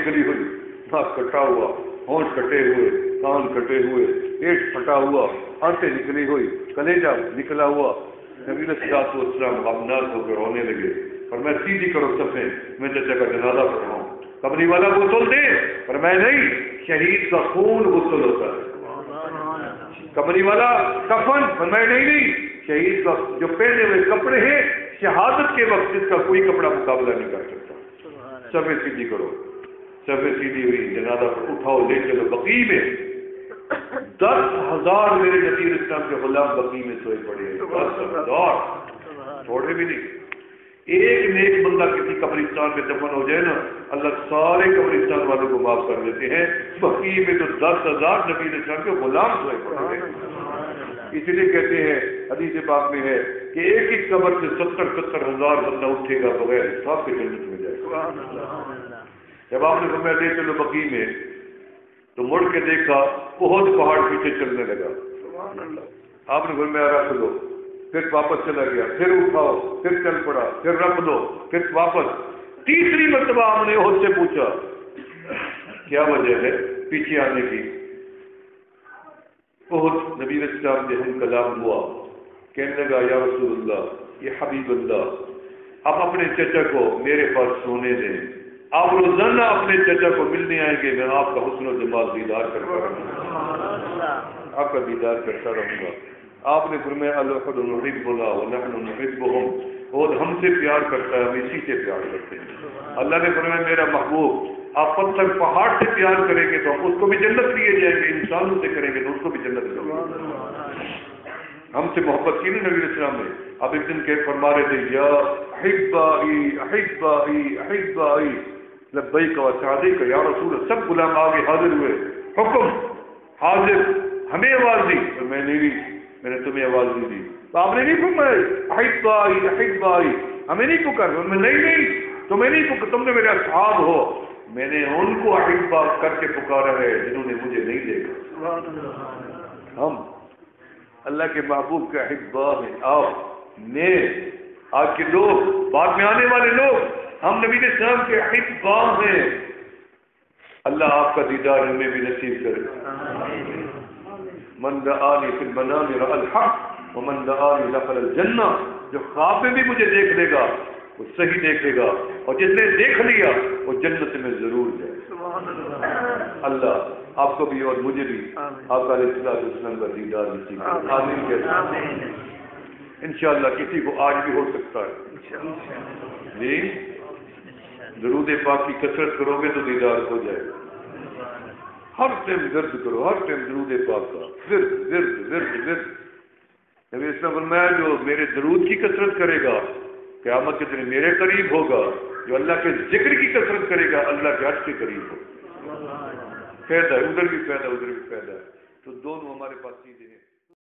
نکلی ہوئی، ناک کٹا ہوا، ہونٹ کٹے ہوئے، کان کٹے ہوئے، پیٹ پھٹا ہوا، آنتیں نکلی ہوئی، کلیجہ نکلا ہوا. نبی علیہ الصلوۃ والسلام غمناک ہو کر رونے لگے. اور میں سیدھی کرو صفیں، میں چچا کا جنازہ پڑھاؤں. قبری والا غسل دے، پر میں نہیں، شہید کا خون غسل ہوتا ہے. قبری والا کفن، پر میں نہیں، شہید کا جو پہنے ہوئے کپڑے ہیں شہادت کے وقت جس کا کوئی کپڑا مقابلہ نہیں کر سکتا. صفیں سیدھی کرو. صفیں سیدھی ہوئی، جنازہ اٹھاؤ لے چلو بقیع میں. 10,000 میرے نبی اسلام کے غلام بقیع میں سوئے پڑے ہیں. 10,000 تھوڑے بھی نہیں. ایک نیک بندہ کسی قبرستان میں دفن ہو جائے نا، اللہ سارے قبرستان والوں کو معاف کر دیتے ہیں. بقیع میں تو 10,000 نبی اسلام کے غلام سوئے پڑے ہیں. اس لیے کہتے ہیں حدیث پاک میں ہے کہ ایک ایک قبر سے 70,000 بندہ اٹھے گا بغیر حساب کے جنت میں جائے گا. جب آپ نے فرمایا لے چلو بقیع میں، تو مڑ کے دیکھا بہت پہاڑ پیچھے چلنے لگا. آپ نے فرمایا رکھ دو، پھر واپس چلا گیا، پھر اٹھاؤ، پھر چل پڑا، پھر رکھ دو، پھر واپس. تیسری مرتبہ ہم نے خود سے پوچھا کیا وجہ ہے پیچھے آنے کی. بہت نبی اسلام نے ہم کلام ہوا، کہنے لگا یا رسول اللہ، یہ حبیب اللہ، آپ اپنے چچا کو میرے پاس سونے دیں. آپ روزانہ اپنے چچا کو ملنے آئیں گے، میں آپ کا حسن و جمال دیدار کرتا رہوں گا، آپ کا دیدار کرتا رہوں گا. آپ نے فرمایا الوحد نحبنا ونحن نحبهم، وہ ہم سے پیار کرتا ہے، ہم اسی سے پیار کرتے ہیں. اللہ نے فرمایا میرا محبوب آپ پتھر پہاڑ سے پیار کریں گے تو ہم اس کو بھی جنت لیے جائیں گے، انسانوں سے کریں گے تو اس کو بھی جنت لیں گے. ہم سے محبت کی نا نبی السلام نے. اب ایک دن کے فرما رہے تھے یا احبائی احبائی احبائی لبیک و سعدیک یا رسول اللہ. سب غلام آگے حاضر ہوئے، حکم حاضر، ہمیں آواز دی. تو میں نہیں دی، میں نے تمہیں آواز نہیں دی. تو آپ نے نہیں فرمایا احبائی احبائی، ہمیں نہیں پکار. میں نہیں، تمہیں نہیں پکار، تم نے میرے اصحاب ہو. میں نے ان کو احبا کر کے پکارا ہے جنہوں نے مجھے نہیں دیکھا. ہم اللہ کے محبوب کے احبا ہیں. آپ نے آج کے لوگ، بعد میں آنے والے لوگ، ہم نبی علیہ السلام کے احبا ہیں. اللہ آپ کا دیدار ہمیں بھی نصیب کرے. من رآنی فی المنام رأى الحق ومن رآنی دخل الجنہ. جو خواب میں بھی مجھے دیکھ لے گا وہ صحیح دیکھے گا، اور جس نے دیکھ لیا وہ جنت میں ضرور جائے. اللہ آپ کو بھی اور مجھے بھی آپ کا علیہ السلام کا دیدار نصیب کرے. آمین کہتے ہیں. انشاءاللہ کسی کو آج بھی ہو سکتا ہے. جی درود پاک کی کثرت کرو گے تو دیدار ہو جائے گا. ہر ٹائم ورد کرو، ہر ٹائم درود پاک کا ورد ورد ورد ورد. نبی اسلام فرمایا جو میرے درود کی کثرت کرے گا قیامت کے دن میرے قریب ہوگا، جو اللہ کے ذکر کی کثرت کرے گا اللہ کے عرش کے قریب ہوگا. فائدہ ادھر بھی فائدہ ادھر بھی فائدہ ہے. تو دونوں ہمارے پاس چیزیں ہیں.